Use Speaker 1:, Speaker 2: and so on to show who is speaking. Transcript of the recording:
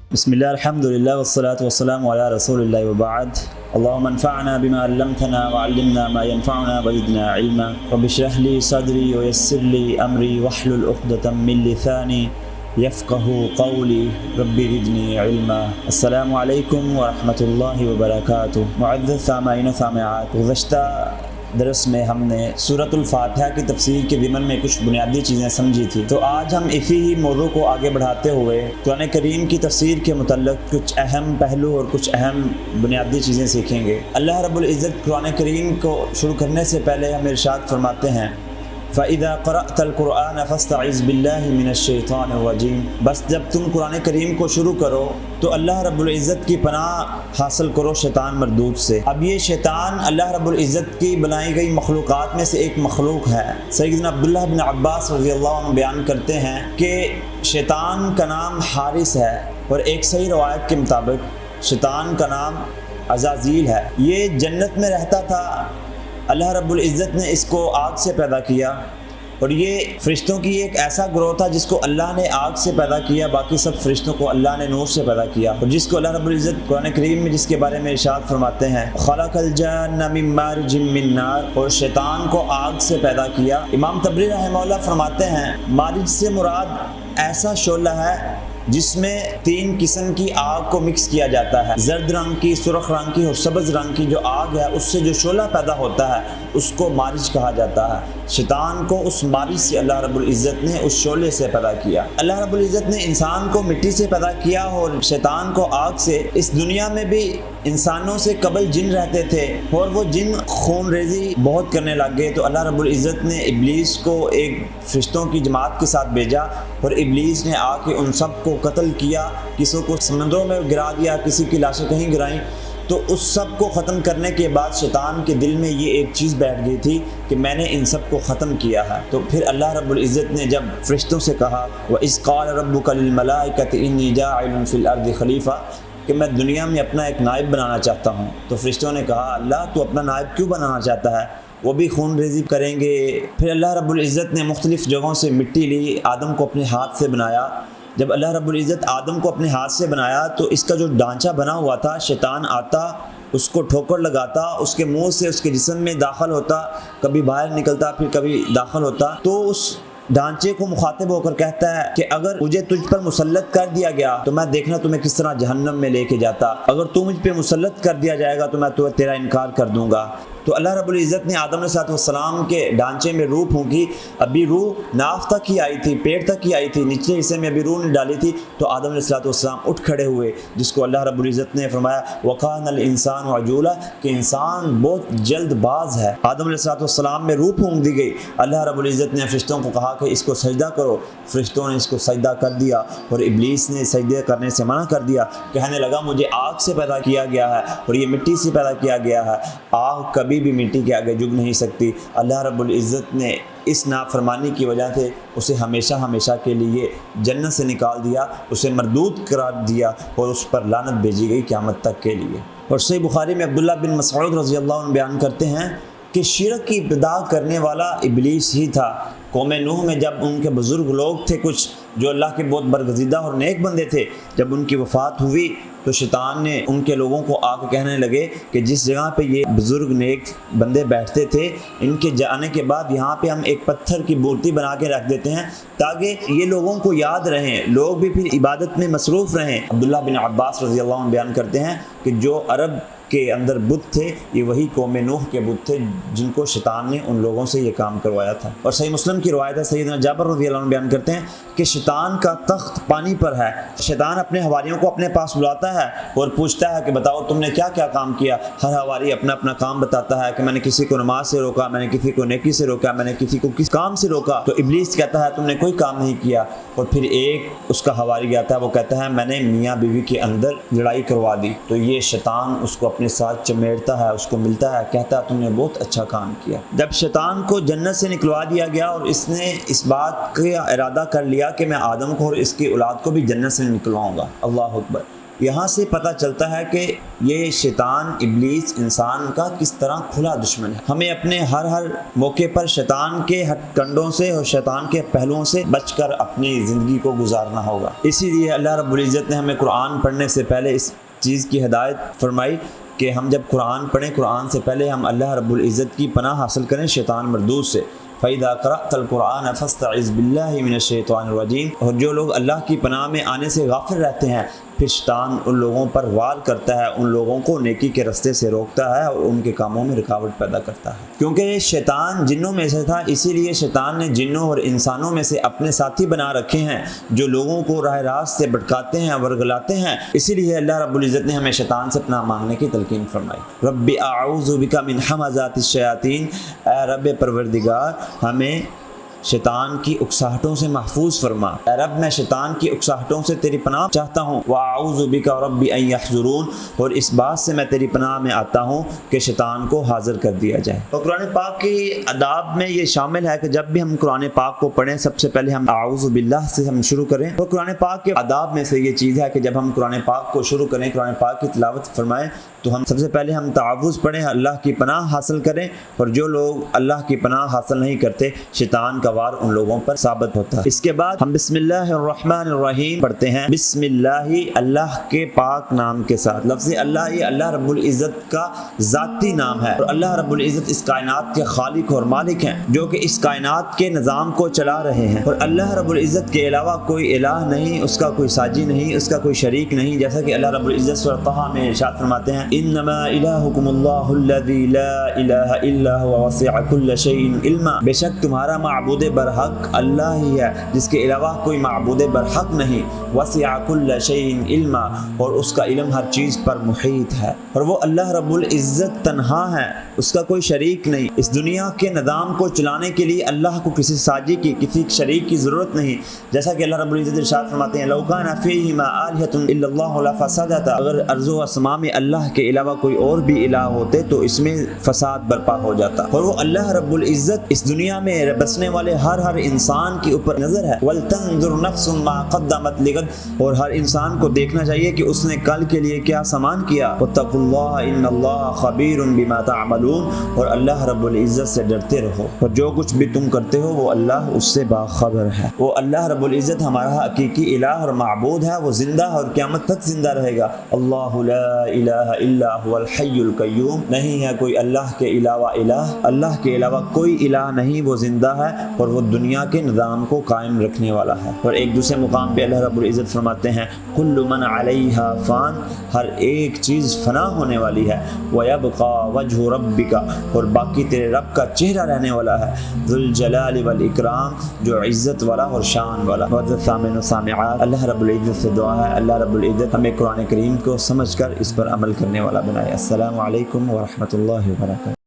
Speaker 1: بسم الله الحمد لله والصلاة والسلام على رسول الله وبعد. اللهم انفعنا بما علمتنا وعلمنا ما ينفعنا وزدنا علما. رب اشرح لي صدري ويسر لي أمري واحلل عقدة من لساني يفقه قولي رب زدني علما. السلام علیکم ورحمۃ اللہ وبرکاتہ. معزز سامعین و سامعات، گزشتہ درس میں ہم نے سورۃ الفاتحہ کی تفسیر کے ضمن میں کچھ بنیادی چیزیں سمجھی تھی، تو آج ہم اسی ہی موضوع کو آگے بڑھاتے ہوئے قرآن کریم کی تفسیر کے متعلق کچھ اہم پہلو اور کچھ اہم بنیادی چیزیں سیکھیں گے. اللہ رب العزت قرآن کریم کو شروع کرنے سے پہلے ہم ارشاد فرماتے ہیں فَإِذَا قَرَأْتَ الْقُرْآنَ فَاسْتَعِذْ بِاللَّهِ مِنَ الشَّيْطَانِ الرَّجِيمِ. بس جب تم قرآن کریم کو شروع کرو تو اللہ رب العزت کی پناہ حاصل کرو شیطان مردود سے. اب یہ شیطان اللہ رب العزت کی بنائی گئی مخلوقات میں سے ایک مخلوق ہے. سیدنا عبداللہ بن عباس رضی اللہ عنہ بیان کرتے ہیں کہ شیطان کا نام حارث ہے، اور ایک صحیح روایت کے مطابق شیطان کا نام عزازیل ہے. یہ جنت میں رہتا تھا. اللہ رب العزت نے اس کو آگ سے پیدا کیا، اور یہ فرشتوں کی ایک ایسا گروہ تھا جس کو اللہ نے آگ سے پیدا کیا، باقی سب فرشتوں کو اللہ نے نور سے پیدا کیا. اور جس کو اللہ رب العزت قرآن کریم میں جس کے بارے میں ارشاد فرماتے ہیں خلق الجن من مارج من نار، اور شیطان کو آگ سے پیدا کیا. امام طبری رحمہ اللہ فرماتے ہیں مارج سے مراد ایسا شعلہ ہے جس میں 3 قسم کی آگ کو مکس کیا جاتا ہے. زرد رنگ کی، سرخ رنگ کی اور سبز رنگ کی جو آگ ہے، اس سے جو شعلہ پیدا ہوتا ہے اس کو مارج کہا جاتا ہے. شیطان کو اس مارج سے اللہ رب العزت نے اس شعلے سے پیدا کیا. اللہ رب العزت نے انسان کو مٹی سے پیدا کیا اور شیطان کو آگ سے. اس دنیا میں بھی انسانوں سے قبل جن رہتے تھے، اور وہ جن خون ریزی بہت کرنے لگ گئے، تو اللہ رب العزت نے ابلیس کو ایک فرشتوں کی جماعت کے ساتھ بھیجا، اور ابلیس نے آ کے ان سب کو قتل کیا. کسی کو سمندروں میں گرا دیا، کسی کی لاشیں کہیں گرائیں. تو اس سب کو ختم کرنے کے بعد شیطان کے دل میں یہ ایک چیز بیٹھ گئی تھی کہ میں نے ان سب کو ختم کیا ہے. تو پھر اللہ رب العزت نے جب فرشتوں سے کہا وَإِذْ قَالَ رَبُّكَ لِلْمَلَائِكَةِ إِنِّي جَاعِلٌ فِي الْأَرْضِ خَلِيفَةً، کہ میں دنیا میں اپنا ایک نائب بنانا چاہتا ہوں. تو فرشتوں نے کہا اللہ تو اپنا نائب کیوں بنانا چاہتا ہے، وہ بھی خون ریزی کریں گے. پھر اللہ رب العزت نے مختلف جگہوں سے مٹی لی، آدم کو اپنے ہاتھ سے بنایا. جب اللہ رب العزت آدم کو اپنے ہاتھ سے بنایا تو اس کا جو ڈھانچہ بنا ہوا تھا، شیطان آتا، اس کو ٹھوکر لگاتا، اس کے منہ سے اس کے جسم میں داخل ہوتا، کبھی باہر نکلتا پھر کبھی داخل ہوتا. تو اس ڈھانچے کو مخاطب ہو کر کہتا ہے کہ اگر مجھے تجھ پر مسلط کر دیا گیا تو میں دیکھنا تمہیں کس طرح جہنم میں لے کے جاتا، اگر تو مجھ پہ مسلط کر دیا جائے گا تو میں تیرا انکار کر دوں گا. تو اللہ رب العزت نے آدم علیہ السلام کے ڈھانچے میں روح پھونکی. ابھی روح ناف تک ہی آئی تھی، پیٹ تک ہی آئی تھی، نچلے حصے میں ابھی روح نہیں ڈالی تھی. تو آدم علیہ السلام اٹھ کھڑے ہوئے، جس کو اللہ رب العزت نے فرمایا وَقَانَ الْإِنسَانُ عَجُولًا، کہ انسان بہت جلد باز ہے. آدم علیہ السلام میں روح پھونک دی گئی. اللہ رب العزت نے فرشتوں کو کہا کہ اس کو سجدہ کرو. فرشتوں نے اس کو سجدہ کر دیا، اور ابلیس نے سجدہ کرنے سے منع کر دیا. کہنے لگا مجھے آگ سے پیدا کیا گیا ہے اور یہ مٹی سے پیدا کیا گیا ہے، آگ کبھی بھی مٹی کے آگے جھک نہیں سکتی. اللہ رب العزت نے اس نافرمانی کی وجہ سے اسے ہمیشہ ہمیشہ کے لیے جنت سے نکال دیا، اسے مردود قرار دیا، اور اس پر لعنت بھیجی گئی قیامت تک کے لیے. اور صحیح بخاری میں عبداللہ بن مسعود رضی اللہ عنہ بیان کرتے ہیں کہ شرک کی ابتدا کرنے والا ابلیس ہی تھا. قوم نوح میں جب ان کے بزرگ لوگ تھے کچھ جو اللہ کے بہت برگزیدہ اور نیک بندے تھے، جب ان کی وفات ہوئی تو شیطان نے ان کے لوگوں کو آ کے کہنے لگے کہ جس جگہ پہ یہ بزرگ نیک بندے بیٹھتے تھے، ان کے جانے کے بعد یہاں پہ ہم ایک پتھر کی مورتی بنا کے رکھ دیتے ہیں تاکہ یہ لوگوں کو یاد رہیں، لوگ بھی پھر عبادت میں مصروف رہیں. عبداللہ بن عباس رضی اللہ عنہ بیان کرتے ہیں کہ جو عرب کے اندر بت تھے یہ وہی قوم نوح کے بت تھے جن کو شیطان نے ان لوگوں سے یہ کام کروایا تھا. اور صحیح مسلم کی روایت ہے، سیدنا جابر رضی اللہ عنہ بیان کرتے ہیں کہ شیطان کا تخت پانی پر ہے. شیطان اپنے حواریوں کو اپنے پاس بلاتا ہے اور پوچھتا ہے کہ بتاؤ تم نے کیا کیا کام کیا. ہر حواری اپنا اپنا کام بتاتا ہے کہ میں نے کسی کو نماز سے روکا، میں نے کسی کو نیکی سے روکا، میں نے کسی کو کس کام سے روکا. تو ابلیس کہتا ہے تم نے کوئی کام نہیں کیا. اور پھر ایک اس کا حواری آتا ہے، وہ کہتا ہے میں نے میاں بیوی کے اندر لڑائی کروا دی. تو یہ شیطان اس کو اپنے ساتھ چمیڑتا ہے، اس کو ملتا ہے، کہتا ہے تم نے بہت اچھا کام کیا. جب شیطان کو جنت سے نکلوا دیا گیا اور اس نے اس بات کا ارادہ کر لیا کہ میں آدم کو اور اس کی اولاد کو بھی جنت سے نکلواؤں گا، اللہ اکبر. یہاں سے پتہ چلتا ہے کہ یہ شیطان ابلیس انسان کا کس طرح کھلا دشمن ہے. ہمیں اپنے ہر موقع پر شیطان کے ہتھ کنڈوں سے اور شیطان کے پہلوؤں سے بچ کر اپنی زندگی کو گزارنا ہوگا. اسی لیے اللہ رب العزت نے ہمیں قرآن پڑھنے سے پہلے اس چیز کی ہدایت فرمائی کہ ہم جب قرآن پڑھیں قرآن سے پہلے ہم اللہ رب العزت کی پناہ حاصل کریں شیطان مردود سے. فَإِذَا قَرَأْتَ الْقُرْآنَ فَاسْتَعِذْ بِاللَّهِ مِنَ الشَّيْطَانِ الرَّجِيمِ. اور جو لوگ اللہ کی پناہ میں آنے سے غافل رہتے ہیں پھر شیطان ان لوگوں پر وار کرتا ہے، ان لوگوں کو نیکی کے رستے سے روکتا ہے اور ان کے کاموں میں رکاوٹ پیدا کرتا ہے. کیونکہ یہ شیطان جنوں میں سے تھا، اسی لیے شیطان نے جنوں اور انسانوں میں سے اپنے ساتھی بنا رکھے ہیں جو لوگوں کو راہ راست سے بھٹکاتے ہیں، ورگلاتے ہیں. اسی لیے اللہ رب العزت نے ہمیں شیطان سے پناہ مانگنے کی تلقین فرمائی. رب اعوذ بک من حمزات الشیاطین. اے رب پروردگار ہمیں شیطان کی اکساہٹوں سے محفوظ فرما. اے رب میں شیطان کی اکساہٹوں سے تیری پناہ چاہتا ہوں. واعوذ بک رب ان یحضرون. اور اس بات سے میں تیری پناہ میں آتا ہوں کہ شیطان کو حاضر کر دیا جائے. اور قرآن پاک کی آداب میں یہ شامل ہے کہ جب بھی ہم قرآن پاک کو پڑھیں سب سے پہلے ہم اعوذ باللہ سے ہم شروع کریں. اور قرآن پاک کے آداب میں سے یہ چیز ہے کہ جب ہم قرآن پاک کو شروع کریں، قرآن پاک کی تلاوت فرمائیں تو ہم سب سے پہلے ہم تعوذ پڑھیں، اللہ کی پناہ حاصل کریں. اور جو لوگ اللہ کی پناہ حاصل نہیں کرتے شیطان کا وار ان لوگوں پر ثابت ہوتا ہے. اس کے بعد ہم بسم اللہ الرحمن الرحیم پڑھتے ہیں. بسم اللہ، اللہ کے پاک نام کے ساتھ. لفظ اللہ یہ اللہ رب العزت کا ذاتی نام ہے، اور اللہ رب العزت اس کائنات کے خالق اور مالک ہیں جو کہ اس کائنات کے نظام کو چلا رہے ہیں. اور اللہ رب العزت کے علاوہ کوئی الہ نہیں، اس کا کوئی ساجی نہیں، اس کا کوئی شریک نہیں. جیسا کہ اللہ رب العزت سورۃ طہ میں ارشاد فرماتے ہیں انما الہکم اللہ الذی لا الہ الا هو وسع کل شیء علما. بے شک تمہارا معبود برحق اللہ ہی ہے جس کے علاوہ کوئی معبود برحق نہیں. وسع کل شیء علما، اور اس کا علم ہر چیز پر محیط ہے. اور وہ اللہ رب العزت تنہا ہے، اس کا کوئی شریک نہیں. اس دنیا کے نظام کو چلانے کے لیے اللہ کو کسی ساجی کی، کسی شریک کی ضرورت نہیں. جیسا کہ اللہ رب العزت ارشاد فرماتے ہیں لو کان فیہما آلہۃ الا اللہ لفسدتا. اگر ارض و اسماء میں اللہ کے علاوہ کوئی اور بھی الہ ہوتے تو اس میں فساد برپا ہو جاتا. اور وہ اللہ رب العزت اس دنیا میں بسنے والے ہر انسان کے اوپر نظر ہے. وَلْتَنْظُرْ نَفْسٌ مَا قَدَّمَتْ لِغَدٍ. اور ہر انسان کو دیکھنا چاہیے کہ اس نے کل کے لیے کیا سامان کیا. وَاتَّقُوا اللَّهَ إِنَّ اللَّهَ خَبِيرٌ بِمَا تَعْمَلُونَ. اور اللہ رب العزت سے ڈرتے رہو، اور جو کچھ بھی تم کرتے ہو وہ اللہ اس سے باخبر ہے. وہ اللہ رب العزت ہمارا حقیقی الہ اور معبود ہے، وہ زندہ ہے اور قیامت تک زندہ رہے گا. اللہ لا الہ الا هو الحی القیوم. نہیں ہے کوئی اللہ کے علاوہ الہ، اللہ کے علاوہ کوئی الہ نہیں، وہ زندہ ہے اور وہ دنیا کے نظام کو قائم رکھنے والا ہے. اور ایک دوسرے مقام پہ اللہ رب العزت فرماتے ہیں کل من علیہا فان. ہر ایک چیز فنا ہونے والی ہے. وَيَبْقَى وَجْهُ رَبِّكَ. اور باقی تیرے رب کا چہرہ رہنے والا ہے. ذو الجلال والاکرام، جو عزت والا اور شان والا. معزز سامعین و سامعات، اللہ رب العزت سے دعا ہے اللہ رب العزت ہمیں قرآن کریم کو سمجھ کر اس پر عمل کرنے والا بنائے. السلام علیکم ورحمۃ اللہ وبرکاتہ.